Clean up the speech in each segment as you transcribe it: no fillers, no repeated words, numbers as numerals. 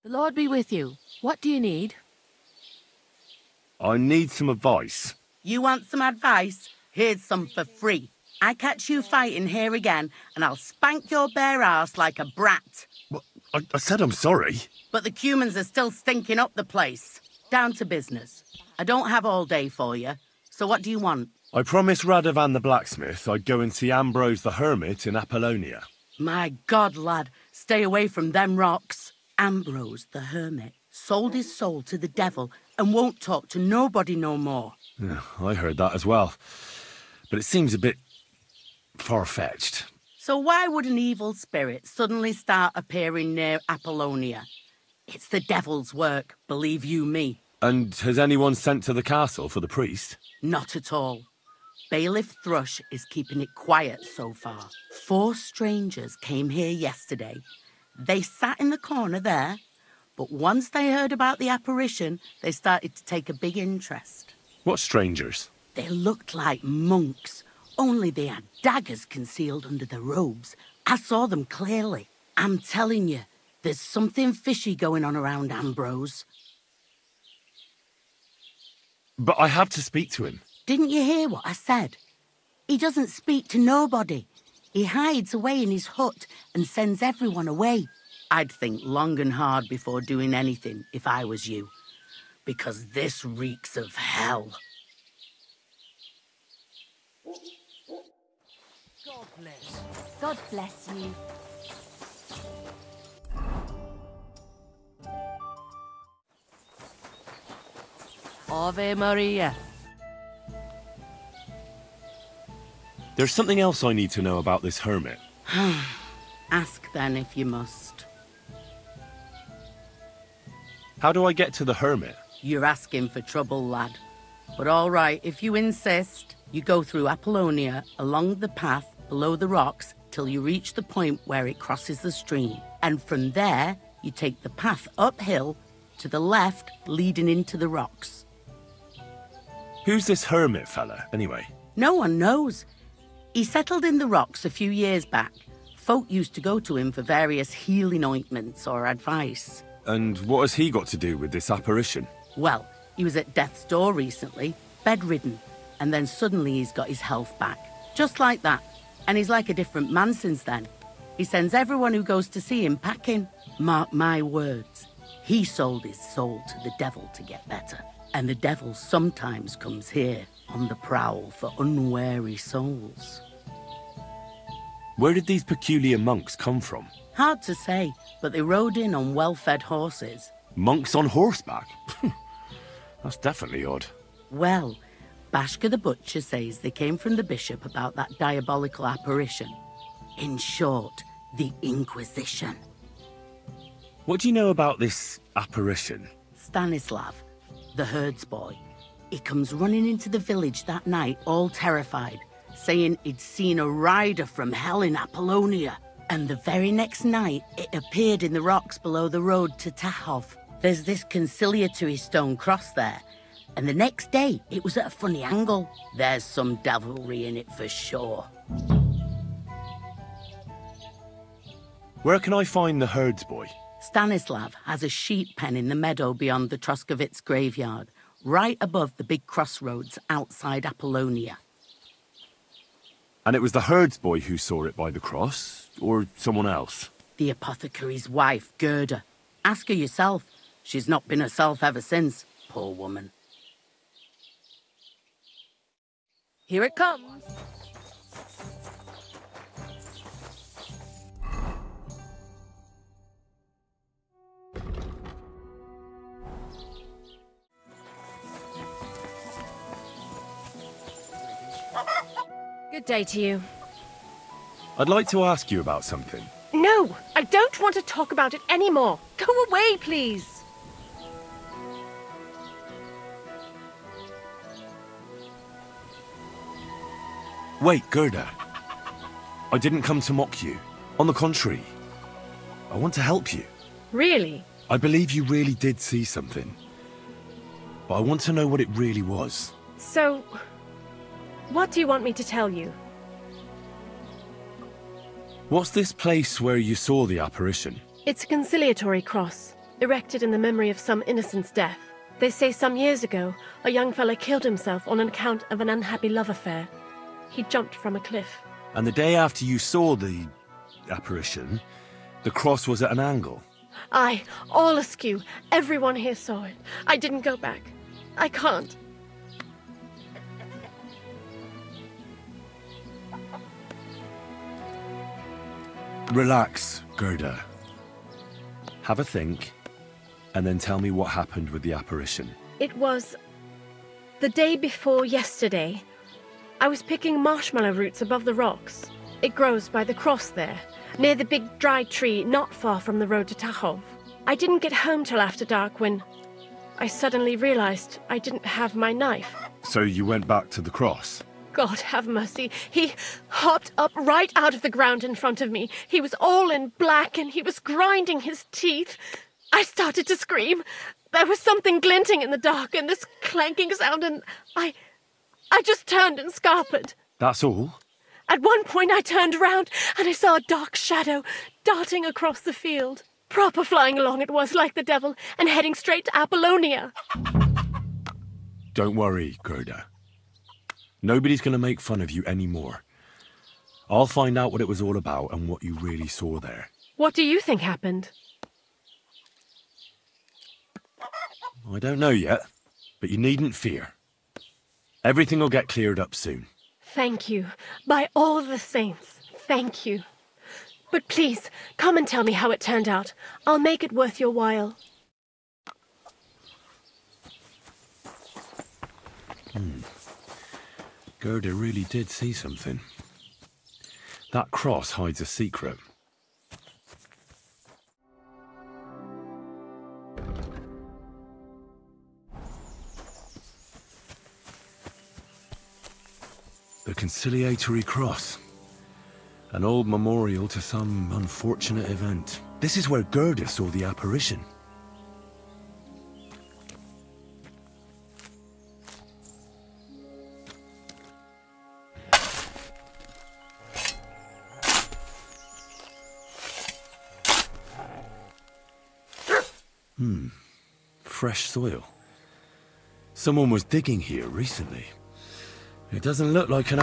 The Lord be with you. What do you need? I need some advice. You want some advice? Here's some for free. I catch you fighting here again, and I'll spank your bare ass like a brat. What? I said I'm sorry. But the cumans are still stinking up the place. Down to business. I don't have all day for you, so what do you want? I promised Radovan the blacksmith I'd go and see Ambrose the hermit in Apollonia. My God, lad, stay away from them rocks. Ambrose the hermit sold his soul to the devil and won't talk to nobody no more. Yeah, I heard that as well. But it seems a bit far-fetched. So why would an evil spirit suddenly start appearing near Apollonia? It's the devil's work, believe you me. And has anyone sent to the castle for the priest? Not at all. Bailiff Thrush is keeping it quiet so far. 4 strangers came here yesterday. They sat in the corner there, but once they heard about the apparition, they started to take a big interest. What strangers? They looked like monks, only they had daggers concealed under their robes. I saw them clearly. I'm telling you, there's something fishy going on around Ambrose. But I have to speak to him. Didn't you hear what I said? He doesn't speak to nobody. He hides away in his hut and sends everyone away. I'd think long and hard before doing anything if I was you, because this reeks of hell. God bless. God bless you. Ave Maria. There's something else I need to know about this hermit. Ask then if you must. How do I get to the hermit? You're asking for trouble, lad. But all right, if you insist, you go through Apollonia along the path below the rocks till you reach the point where it crosses the stream. And from there, you take the path uphill to the left, leading into the rocks. Who's this hermit fella, anyway? No one knows. He settled in the rocks a few years back. Folk used to go to him for various healing ointments or advice. And what has he got to do with this apparition? Well, he was at death's door recently, bedridden, and then suddenly he's got his health back. Just like that. And he's like a different man since then. He sends everyone who goes to see him packing. Mark my words. He sold his soul to the devil to get better. And the devil sometimes comes here on the prowl for unwary souls. Where did these peculiar monks come from? Hard to say, but they rode in on well-fed horses. Monks on horseback? That's definitely odd. Well, Bashka the Butcher says they came from the bishop about that diabolical apparition. In short, the Inquisition. What do you know about this apparition? Stanislav, the herds boy. He comes running into the village that night, all terrified, saying he'd seen a rider from hell in Apollonia. And the very next night, it appeared in the rocks below the road to Tahov. There's this conciliatory stone cross there. And the next day, it was at a funny angle. There's some devilry in it for sure. Where can I find the herds boy? Stanislav has a sheep pen in the meadow beyond the Troskovitz graveyard, right above the big crossroads outside Apollonia. And it was the herds boy who saw it by the cross, or someone else? The apothecary's wife, Gerda. Ask her yourself. She's not been herself ever since, poor woman. Here it comes. Good day to you. I'd like to ask you about something. No, I don't want to talk about it anymore. Go away, please. Wait, Gerda. I didn't come to mock you. On the contrary, I want to help you. Really? I believe you really did see something. But I want to know what it really was. So, what do you want me to tell you? What's this place where you saw the apparition? It's a conciliatory cross. erected in the memory of some innocent's death. They say some years ago, a young fella killed himself on account of an unhappy love affair. He jumped from a cliff. And the day after you saw the apparition, the cross was at an angle. Aye, all askew. Everyone here saw it. I didn't go back. I can't. Relax, Gerda. Have a think, and then tell me what happened with the apparition. It was the day before yesterday. I was picking marshmallow roots above the rocks. It grows by the cross there, near the big dry tree not far from the road to Tachov. I didn't get home till after dark when I suddenly realized I didn't have my knife. So you went back to the cross? God have mercy. He hopped up right out of the ground in front of me. He was all in black and he was grinding his teeth. I started to scream. There was something glinting in the dark and this clanking sound, and I just turned and scarpered. That's all? At one point I turned around and I saw a dark shadow darting across the field. Proper flying along it was, like the devil, and heading straight to Apollonia. Don't worry, Gerda. Nobody's going to make fun of you anymore. I'll find out what it was all about and what you really saw there. What do you think happened? I don't know yet, but you needn't fear. Everything will get cleared up soon. Thank you. By all the saints, thank you. But please, come and tell me how it turned out. I'll make it worth your while. Gerda really did see something. That cross hides a secret. The conciliatory cross. An old memorial to some unfortunate event. This is where Gerda saw the apparition. Fresh soil. Someone was digging here recently. It doesn't look like an...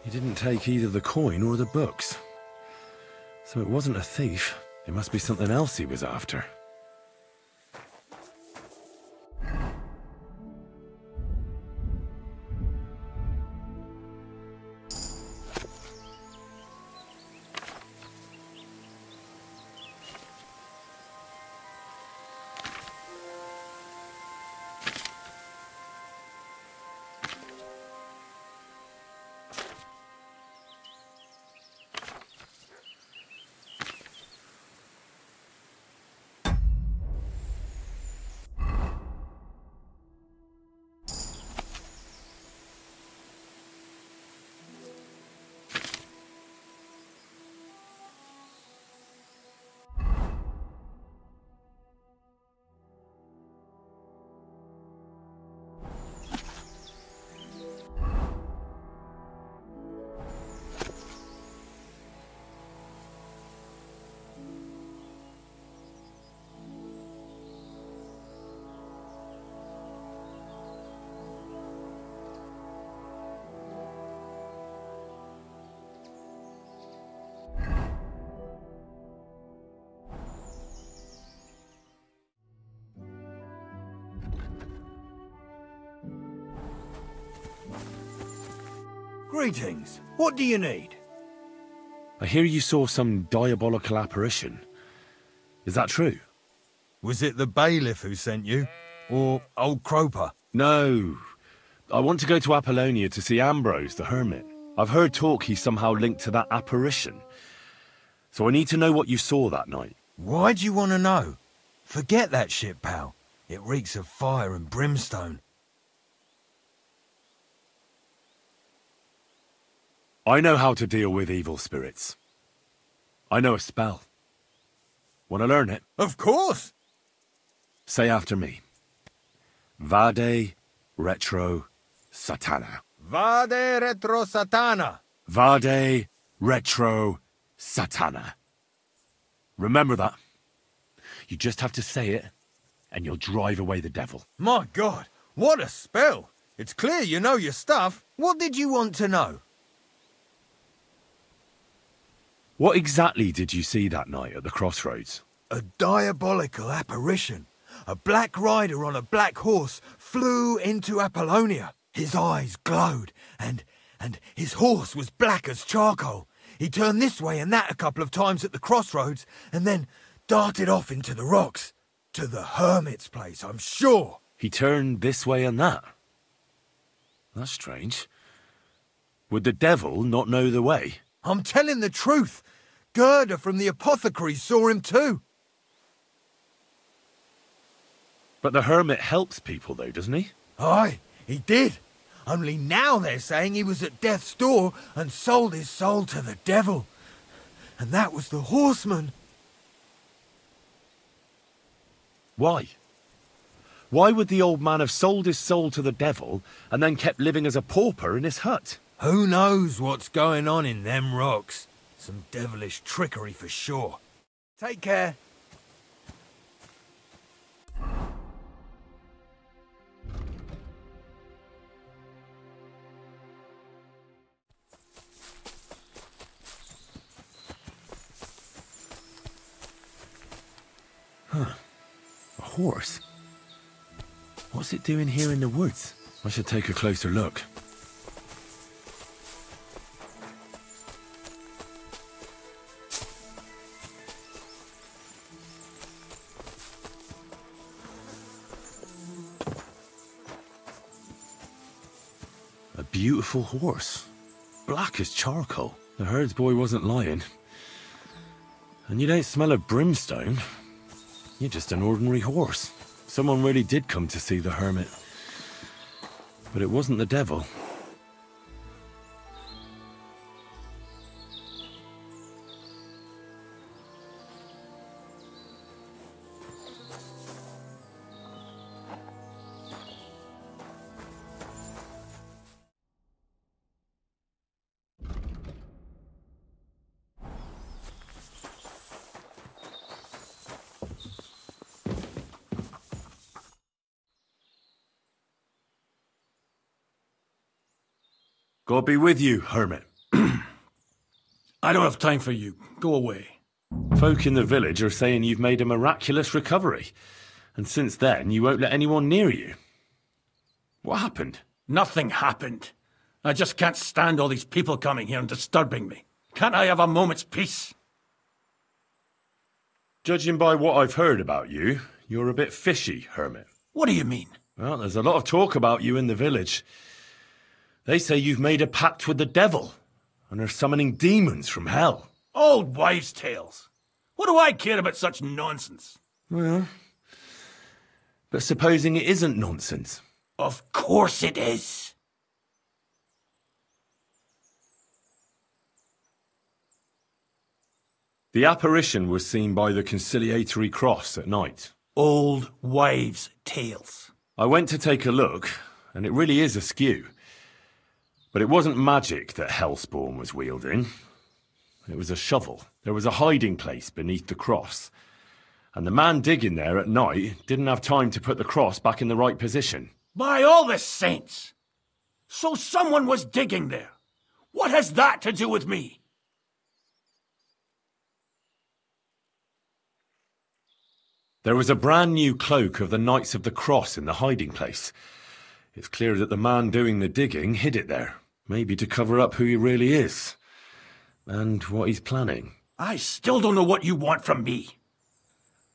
He didn't take either the coin or the books. So it wasn't a thief. It must be something else he was after. Greetings. What do you need? I hear you saw some diabolical apparition. Is that true? Was it the bailiff who sent you? Or old Croper? No. I want to go to Apollonia to see Ambrose, the hermit. I've heard talk he's somehow linked to that apparition. So I need to know what you saw that night. Why do you want to know? Forget that shit, pal. It reeks of fire and brimstone. I know how to deal with evil spirits. I know a spell. Want to learn it? Of course! Say after me. Vade retro satana. Vade retro satana. Vade retro satana. Remember that. You just have to say it, and you'll drive away the devil. My God, what a spell! It's clear you know your stuff. What did you want to know? What exactly did you see that night at the crossroads? A diabolical apparition. A black rider on a black horse flew into Apollonia. His eyes glowed, and his horse was black as charcoal. He turned this way and that a couple of times at the crossroads, and then darted off into the rocks. To the hermit's place, I'm sure. He turned this way and that. That's strange. Would the devil not know the way? I'm telling the truth. Gerda from the apothecary saw him too. But the hermit helps people though, doesn't he? Aye, he did. Only now they're saying he was at death's door and sold his soul to the devil. And that was the horseman. Why? Why would the old man have sold his soul to the devil and then kept living as a pauper in his hut? Who knows what's going on in them rocks? Some devilish trickery for sure. Take care. A horse? What's it doing here in the woods? I should take a closer look. A beautiful horse. Black as charcoal. The herds boy wasn't lying. And you don't smell of brimstone. You're just an ordinary horse. Someone really did come to see the hermit. But it wasn't the devil. God be with you, hermit. I don't have time for you. Go away. Folk in the village are saying you've made a miraculous recovery. And since then, you won't let anyone near you. What happened? Nothing happened. I just can't stand all these people coming here and disturbing me. Can't I have a moment's peace? Judging by what I've heard about you, you're a bit fishy, hermit. What do you mean? Well, there's a lot of talk about you in the village. They say you've made a pact with the devil, and are summoning demons from hell. Old wives' tales. What do I care about such nonsense? Well, but supposing it isn't nonsense? Of course it is. The apparition was seen by the conciliatory cross at night. Old wives' tales. I went to take a look, and it really is askew. But it wasn't magic that Hellspawn was wielding. It was a shovel. There was a hiding place beneath the cross. And the man digging there at night didn't have time to put the cross back in the right position. By all the saints! So someone was digging there. What has that to do with me? There was a brand new cloak of the Knights of the Cross in the hiding place. It's clear that the man doing the digging hid it there. Maybe to cover up who he really is. And what he's planning. I still don't know what you want from me.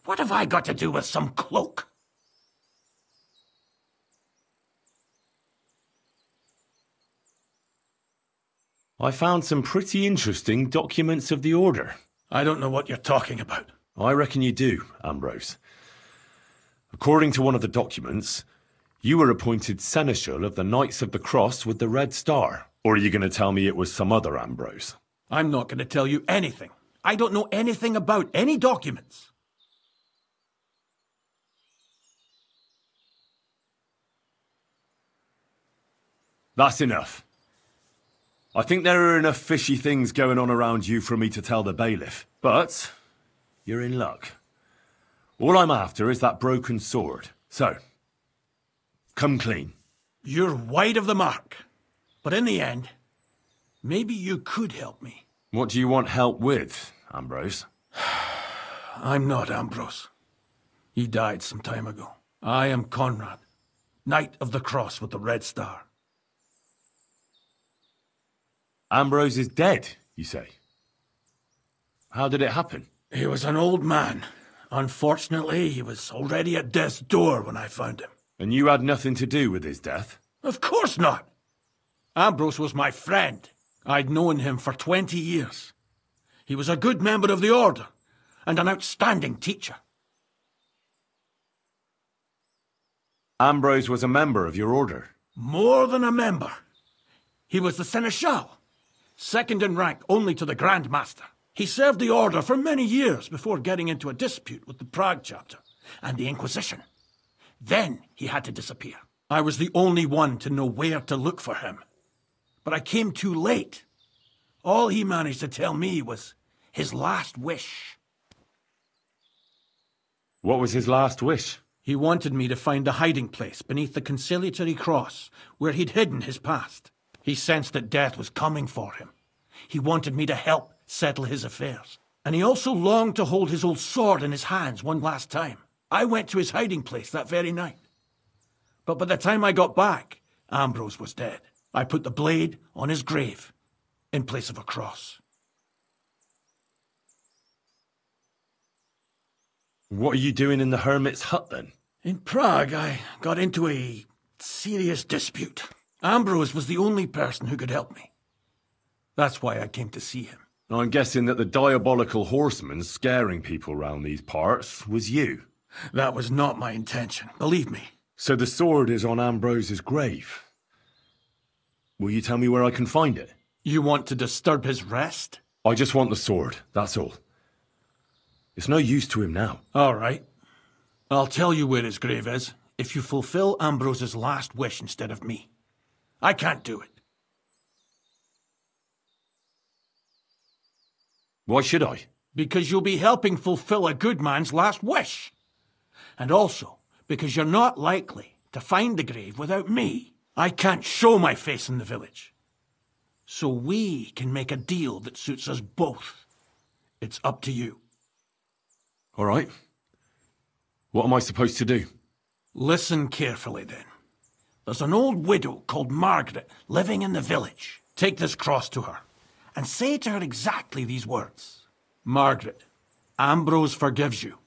What have I got to do with some cloak? I found some pretty interesting documents of the Order. I don't know what you're talking about. I reckon you do, Ambrose. According to one of the documents, you were appointed Seneschal of the Knights of the Cross with the Red Star. Or are you going to tell me it was some other Ambrose? I'm not going to tell you anything. I don't know anything about any documents. That's enough. I think there are enough fishy things going on around you for me to tell the bailiff. But you're in luck. All I'm after is that broken sword. So, come clean. You're wide of the mark. But in the end, maybe you could help me. What do you want help with, Ambrose? I'm not Ambrose. He died some time ago. I am Conrad, Knight of the Cross with the Red Star. Ambrose is dead, you say? How did it happen? He was an old man. Unfortunately, he was already at death's door when I found him. And you had nothing to do with his death? Of course not. Ambrose was my friend. I'd known him for 20 years. He was a good member of the Order and an outstanding teacher. Ambrose was a member of your order? More than a member. He was the Seneschal, second in rank only to the Grand Master. He served the Order for many years before getting into a dispute with the Prague chapter and the Inquisition. Then he had to disappear. I was the only one to know where to look for him. But I came too late. All he managed to tell me was his last wish. What was his last wish? He wanted me to find a hiding place beneath the conciliatory cross where he'd hidden his past. He sensed that death was coming for him. He wanted me to help settle his affairs. And he also longed to hold his old sword in his hands one last time. I went to his hiding place that very night. But by the time I got back, Ambrose was dead. I put the blade on his grave in place of a cross. What are you doing in the hermit's hut then? In Prague, I got into a serious dispute. Ambrose was the only person who could help me. That's why I came to see him. I'm guessing that the diabolical horseman scaring people round these parts was you. That was not my intention, believe me. So the sword is on Ambrose's grave. Will you tell me where I can find it? You want to disturb his rest? I just want the sword, that's all. It's no use to him now. All right. I'll tell you where his grave is if you fulfill Ambrose's last wish instead of me. I can't do it. Why should I? Because you'll be helping fulfill a good man's last wish. And also, because you're not likely to find the grave without me. I can't show my face in the village. So we can make a deal that suits us both. It's up to you. All right. What am I supposed to do? Listen carefully, then. There's an old widow called Margaret living in the village. Take this cross to her and say to her exactly these words. Margaret, Ambrose forgives you,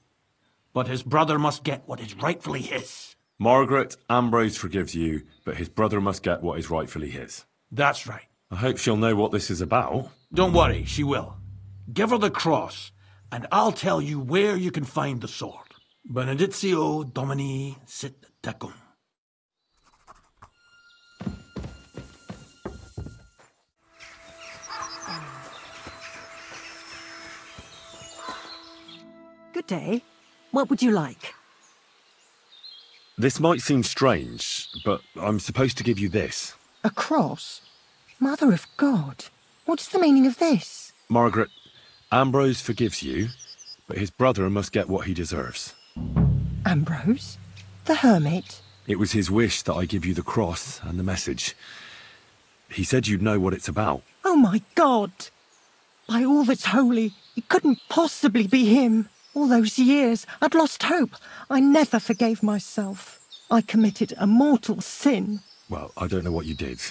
but his brother must get what is rightfully his. Margaret, Ambrose forgives you, but his brother must get what is rightfully his. That's right. I hope she'll know what this is about. Don't worry, she will. Give her the cross, and I'll tell you where you can find the sword. Benedictio Domini sit tecum. Good day. What would you like? This might seem strange, but I'm supposed to give you this. A cross? Mother of God, what's the meaning of this? Margaret, Ambrose forgives you, but his brother must get what he deserves. Ambrose? The hermit? It was his wish that I give you the cross and the message. He said you'd know what it's about. Oh my God! By all that's holy, it couldn't possibly be him. All those years, I'd lost hope. I never forgave myself. I committed a mortal sin. Well, I don't know what you did.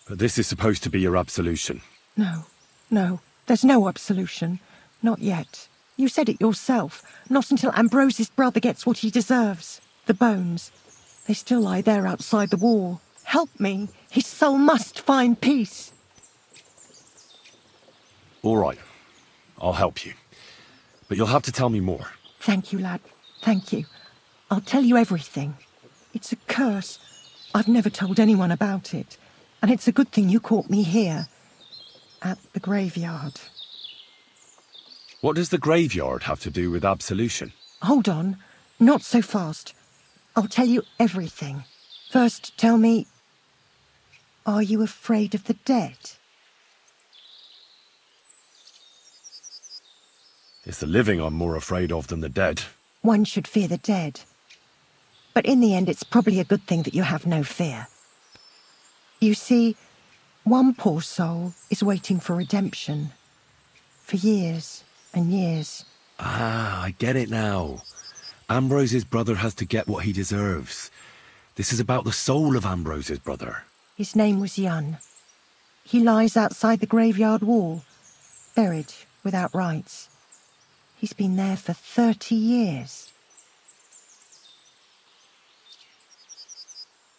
But this is supposed to be your absolution. No, there's no absolution. Not yet. You said it yourself. Not until Ambrose's brother gets what he deserves. The bones. They still lie there outside the wall. Help me. His soul must find peace. All right. I'll help you. But you'll have to tell me more. Thank you, lad. Thank you. I'll tell you everything. It's a curse. I've never told anyone about it. And it's a good thing you caught me here, at the graveyard. What does the graveyard have to do with absolution? Hold on. Not so fast. I'll tell you everything. First, tell me, are you afraid of the dead? It's the living I'm more afraid of than the dead. One should fear the dead. But in the end, it's probably a good thing that you have no fear. You see, one poor soul is waiting for redemption. For years and years. Ah, I get it now. Ambrose's brother has to get what he deserves. This is about the soul of Ambrose's brother. His name was Yun. He lies outside the graveyard wall, buried without rites. He's been there for 30 years.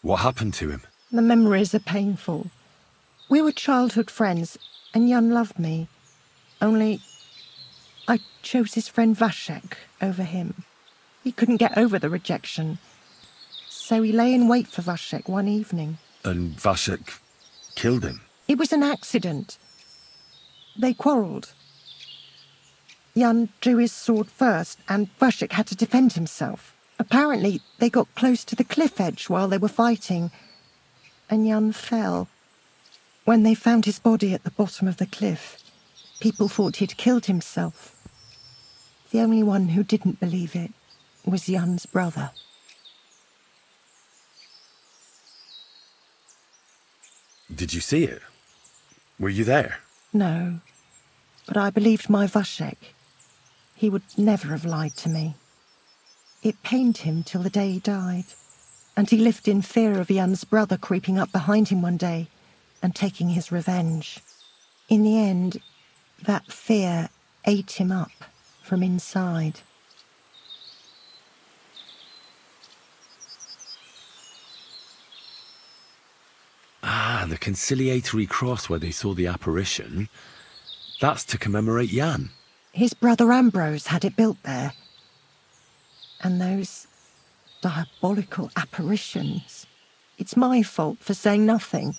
What happened to him? The memories are painful. We were childhood friends, and Yun loved me. Only, I chose his friend Vashek over him. He couldn't get over the rejection. So he lay in wait for Vashek one evening. And Vashek killed him? It was an accident. They quarrelled. Yun drew his sword first, and Vashek had to defend himself. Apparently, they got close to the cliff edge while they were fighting, and Yun fell. When they found his body at the bottom of the cliff, people thought he'd killed himself. The only one who didn't believe it was Yun's brother. Did you see it? Were you there? No, but I believed my Vashek. He would never have lied to me. It pained him till the day he died, and he lived in fear of Yun's brother creeping up behind him one day and taking his revenge. In the end, that fear ate him up from inside. Ah, the conciliatory cross where they saw the apparition. That's to commemorate Yun. His brother Ambrose had it built there. And those diabolical apparitions. It's my fault for saying nothing.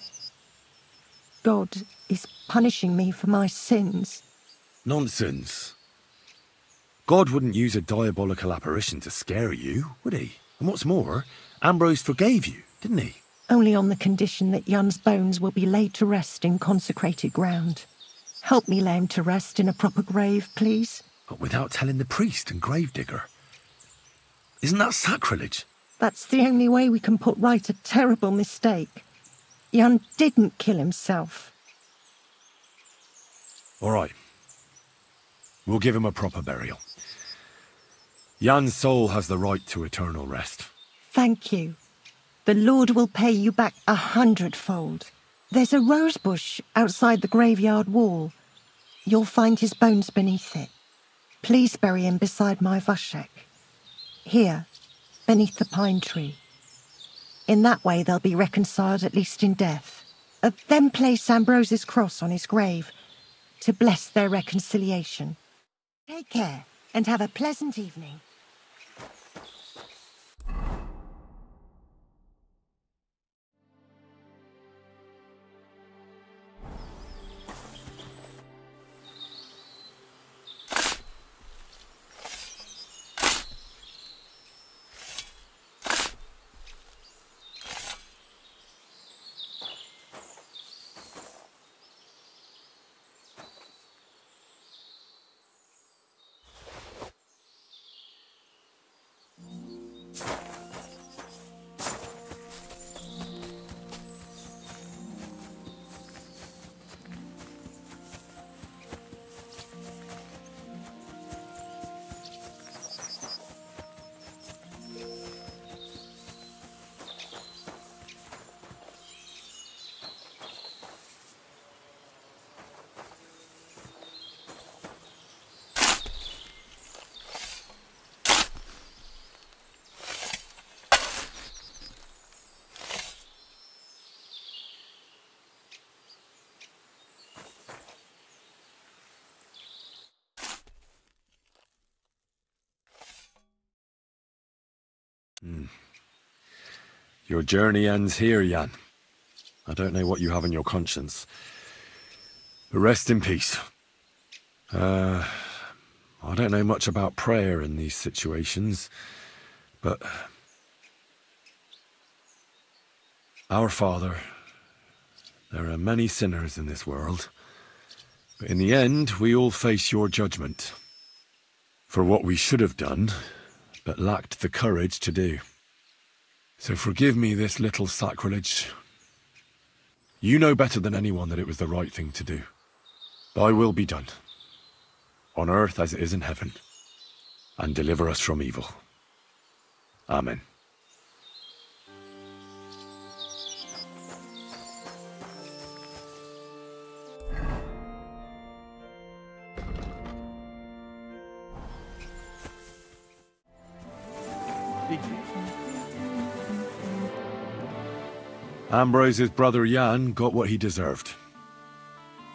God is punishing me for my sins. Nonsense. God wouldn't use a diabolical apparition to scare you, would he? And what's more, Ambrose forgave you, didn't he? Only on the condition that Yun's bones will be laid to rest in consecrated ground. Help me lay him to rest in a proper grave, please. But without telling the priest and gravedigger. Isn't that sacrilege? That's the only way we can put right a terrible mistake. Yun didn't kill himself. All right. We'll give him a proper burial. Yun's soul has the right to eternal rest. Thank you. The Lord will pay you back 100-fold. There's a rose bush outside the graveyard wall. You'll find his bones beneath it. Please bury him beside my Vashek. Here, beneath the pine tree. In that way they'll be reconciled, at least in death. Then place Ambrose's cross on his grave to bless their reconciliation. Take care, and have a pleasant evening. Your journey ends here, Jan. I don't know what you have on your conscience. But rest in peace. I don't know much about prayer in these situations, but... Our Father, there are many sinners in this world, but in the end, we all face your judgment for what we should have done, but lacked the courage to do. So forgive me this little sacrilege. You know better than anyone that it was the right thing to do. Thy will be done, on earth as it is in heaven, and deliver us from evil. Amen. Ambrose's brother Jan got what he deserved.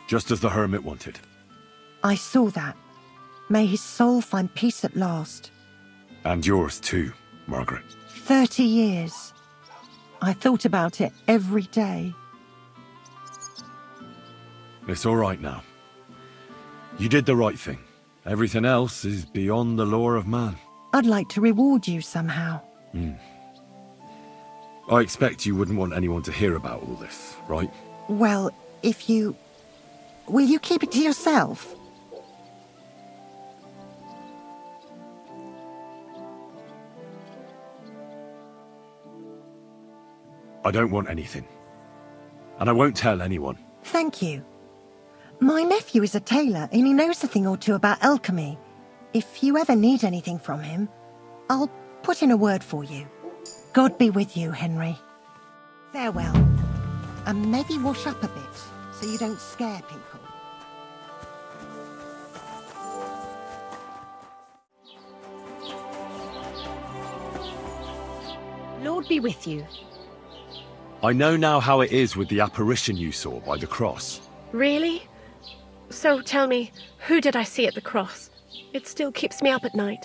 Just as the hermit wanted. I saw that. May his soul find peace at last. And yours too, Margaret. 30 years. I thought about it every day. It's all right now. You did the right thing. Everything else is beyond the law of man. I'd like to reward you somehow. I expect you wouldn't want anyone to hear about all this, right? Well, if you... Will you keep it to yourself? I don't want anything. And I won't tell anyone. Thank you. My nephew is a tailor and he knows a thing or two about alchemy. If you ever need anything from him, I'll put in a word for you. God be with you, Henry. Farewell. And maybe wash up a bit, so you don't scare people. Lord be with you. I know now how it is with the apparition you saw by the cross. Really? So tell me, who did I see at the cross? It still keeps me up at night.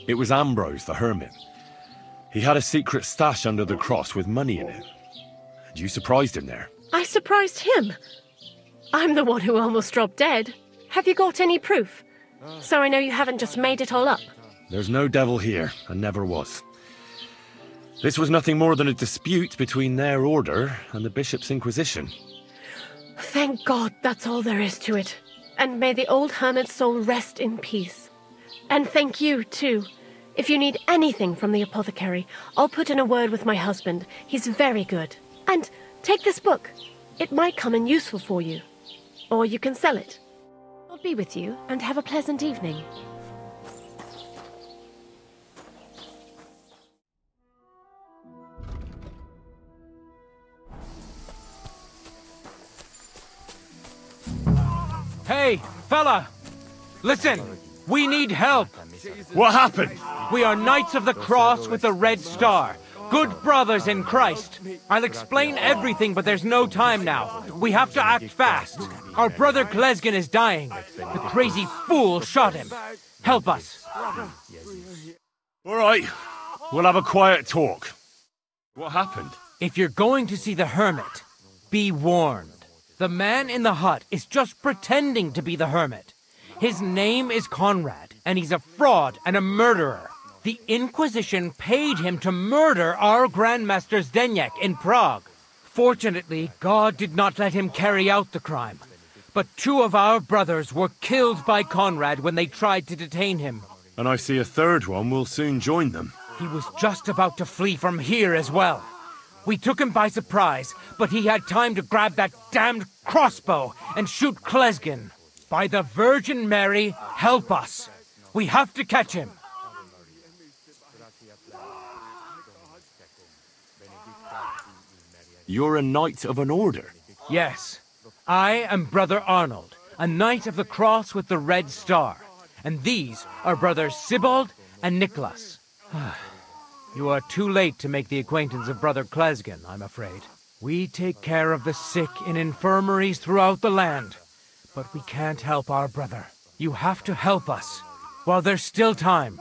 It was Ambrose, the hermit. He had a secret stash under the cross with money in it. And you surprised him there. I surprised him. I'm the one who almost dropped dead. Have you got any proof? So I know you haven't just made it all up. There's no devil here, and never was. This was nothing more than a dispute between their order and the bishop's inquisition. Thank God that's all there is to it. And may the old hermit's soul rest in peace. And thank you, too. If you need anything from the apothecary, I'll put in a word with my husband. He's very good. And take this book. It might come in useful for you. Or you can sell it. I'll be with you, and have a pleasant evening. Hey, fella! Listen! We need help! What happened? We are Knights of the Cross with the Red Star. Good brothers in Christ. I'll explain everything, but there's no time now. We have to act fast. Our brother Klesgen is dying. The crazy fool shot him. Help us. All right. We'll have a quiet talk. What happened? If you're going to see the hermit, be warned. The man in the hut is just pretending to be the hermit. His name is Conrad, and he's a fraud and a murderer. The Inquisition paid him to murder our Grandmaster Zdeněk in Prague. Fortunately, God did not let him carry out the crime. But 2 of our brothers were killed by Conrad when they tried to detain him. And I see a third one will soon join them. He was just about to flee from here as well. We took him by surprise, but he had time to grab that damned crossbow and shoot Klesgen. By the Virgin Mary, help us. We have to catch him. You're a knight of an order? Yes. I am Brother Arnold, a Knight of the Cross with the Red Star. And these are Brothers Sibald and Nicholas. You are too late to make the acquaintance of Brother Klesgen, I'm afraid. We take care of the sick in infirmaries throughout the land. But we can't help our brother. You have to help us, while there's still time.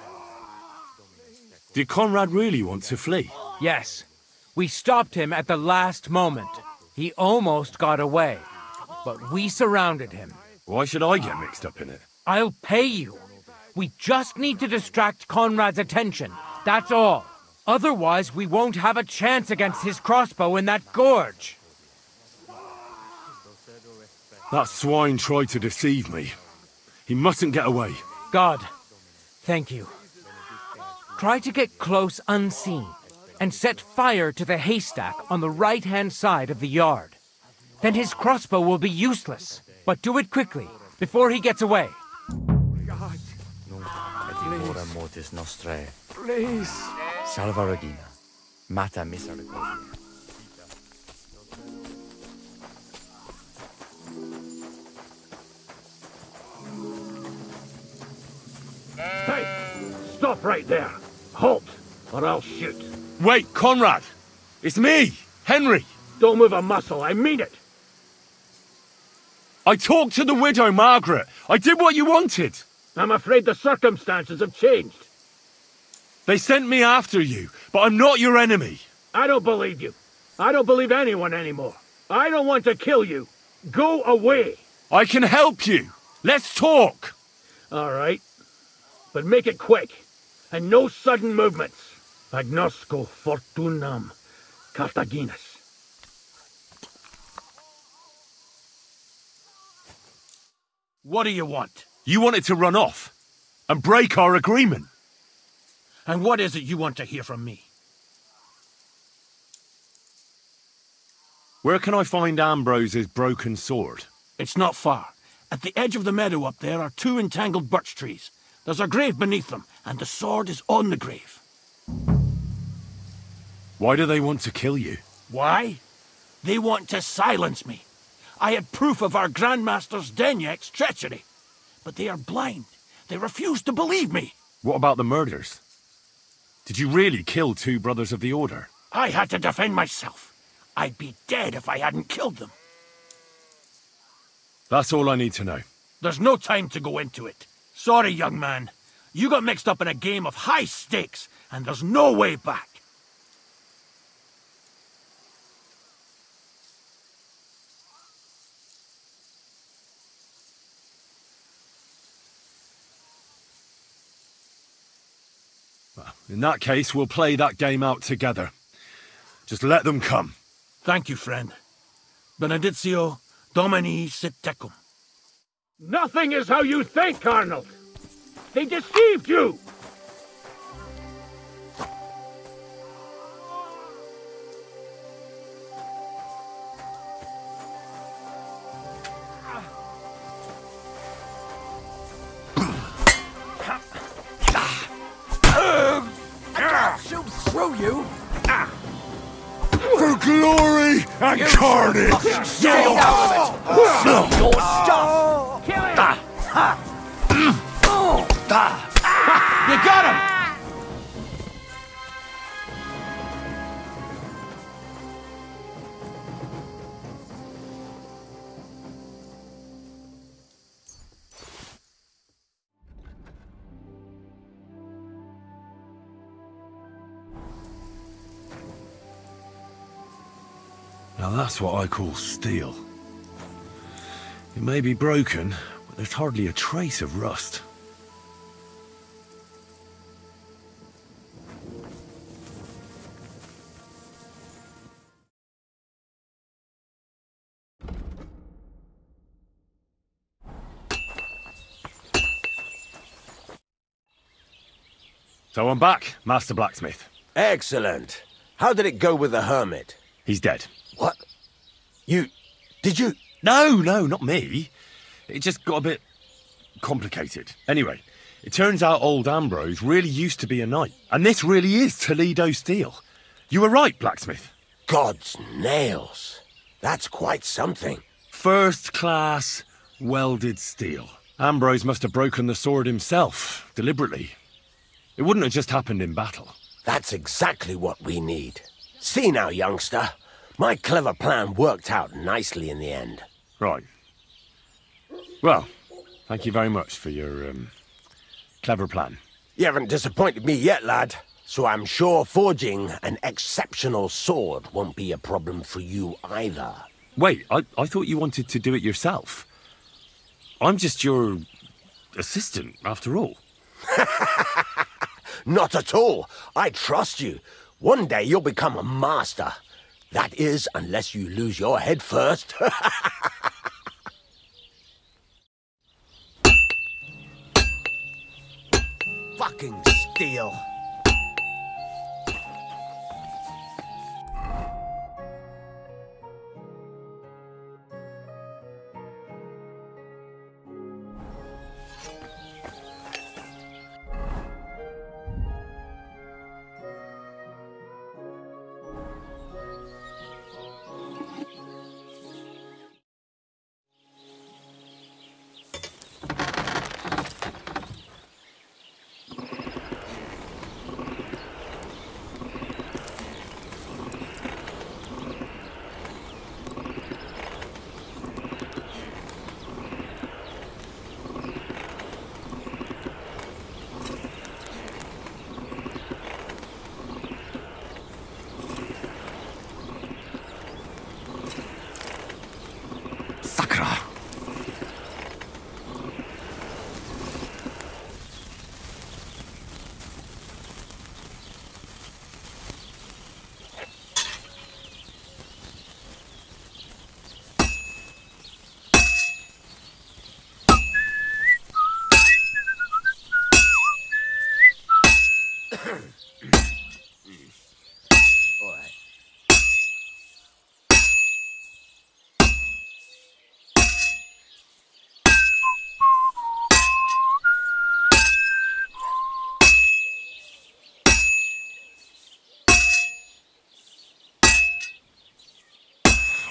Did Conrad really want to flee? Yes. We stopped him at the last moment. He almost got away, but we surrounded him. Why should I get mixed up in it? I'll pay you. We just need to distract Conrad's attention. That's all. Otherwise, we won't have a chance against his crossbow in that gorge. That swine tried to deceive me. He mustn't get away. God, thank you. Try to get close unseen, and set fire to the haystack on the right-hand side of the yard. Then his crossbow will be useless. But do it quickly, before he gets away. Please. Salva Regina. Mata misericordia. Hey! Stop right there! Halt, or I'll shoot. Wait, Conrad! It's me, Henry! Don't move a muscle, I mean it! I talked to the widow, Margaret. I did what you wanted. I'm afraid the circumstances have changed. They sent me after you, but I'm not your enemy. I don't believe you. I don't believe anyone anymore. I don't want to kill you. Go away. I can help you. Let's talk. All right. But make it quick. And no sudden movements. Agnosco fortunam Carthaginus. What do you want? You wanted to run off and break our agreement. And what is it you want to hear from me? Where can I find Ambrose's broken sword? It's not far. At the edge of the meadow up there are 2 entangled birch trees. There's a grave beneath them, and the sword is on the grave. Why do they want to kill you? Why? They want to silence me. I had proof of our Grandmaster's Denyek's treachery. But they are blind. They refuse to believe me. What about the murders? Did you really kill 2 brothers of the Order? I had to defend myself. I'd be dead if I hadn't killed them. That's all I need to know. There's no time to go into it. Sorry, young man. You got mixed up in a game of high stakes, and there's no way back. Well, in that case, we'll play that game out together. Just let them come. Thank you, friend. Benedictio Domini sit tecum. Nothing is how you think, Arnold. They deceived you! Throw you! For glory and carnage! Stay out of it! Your stuff! Kill him! You got him! Now that's what I call steel. It may be broken, but there's hardly a trace of rust. So I'm back, Master Blacksmith. Excellent. How did it go with the hermit? He's dead. What? Did you? No, not me. It just got a bit complicated. Anyway, it turns out old Ambrose really used to be a knight. And this really is Toledo steel. You were right, Blacksmith. God's nails. That's quite something. First class welded steel. Ambrose must have broken the sword himself, deliberately. It wouldn't have just happened in battle. That's exactly what we need. See now, youngster. My clever plan worked out nicely in the end. Right. Well, thank you very much for your, clever plan. You haven't disappointed me yet, lad. So I'm sure forging an exceptional sword won't be a problem for you either. Wait, I thought you wanted to do it yourself. I'm just your assistant, after all. Not at all. I trust you. One day you'll become a master. That is, unless you lose your head first. Fucking steel.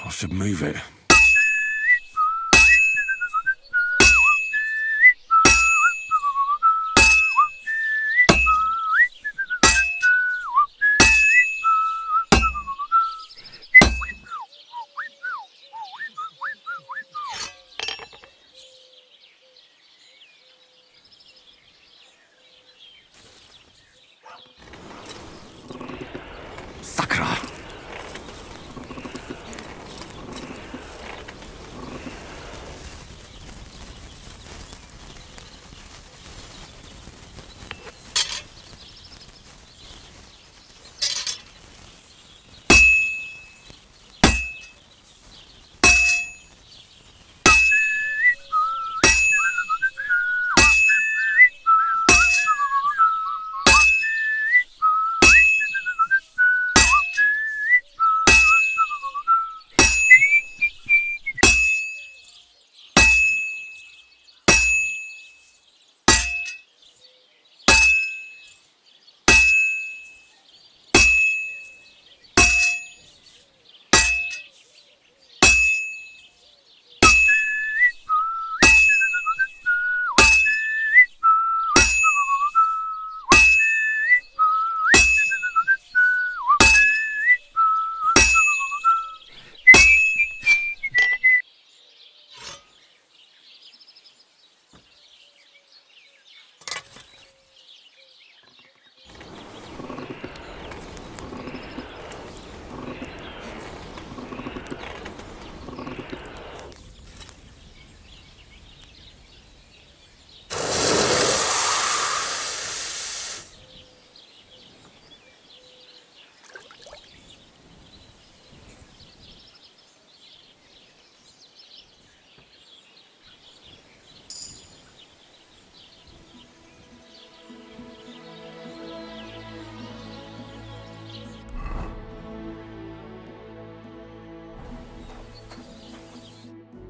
I should move it.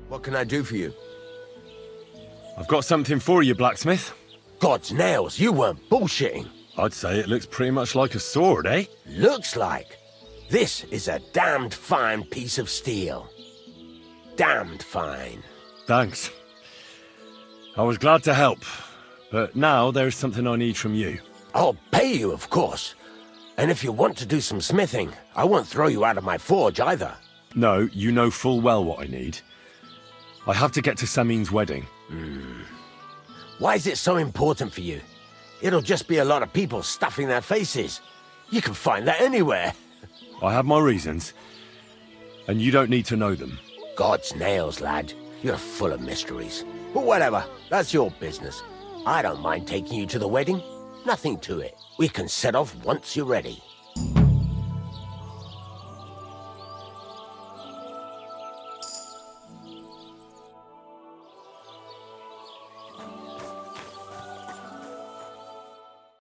What can I do for you? I've got something for you, blacksmith. God's nails, you weren't bullshitting. I'd say it looks pretty much like a sword, eh? Looks like. This is a damned fine piece of steel. Damned fine. Thanks. I was glad to help, but now there's something I need from you. I'll pay you, of course. And if you want to do some smithing, I won't throw you out of my forge either. No, you know full well what I need. I have to get to Samin's wedding. Why is it so important for you? It'll just be a lot of people stuffing their faces. You can find that anywhere. I have my reasons, and you don't need to know them. God's nails, lad. You're full of mysteries. But whatever, that's your business. I don't mind taking you to the wedding. Nothing to it. We can set off once you're ready.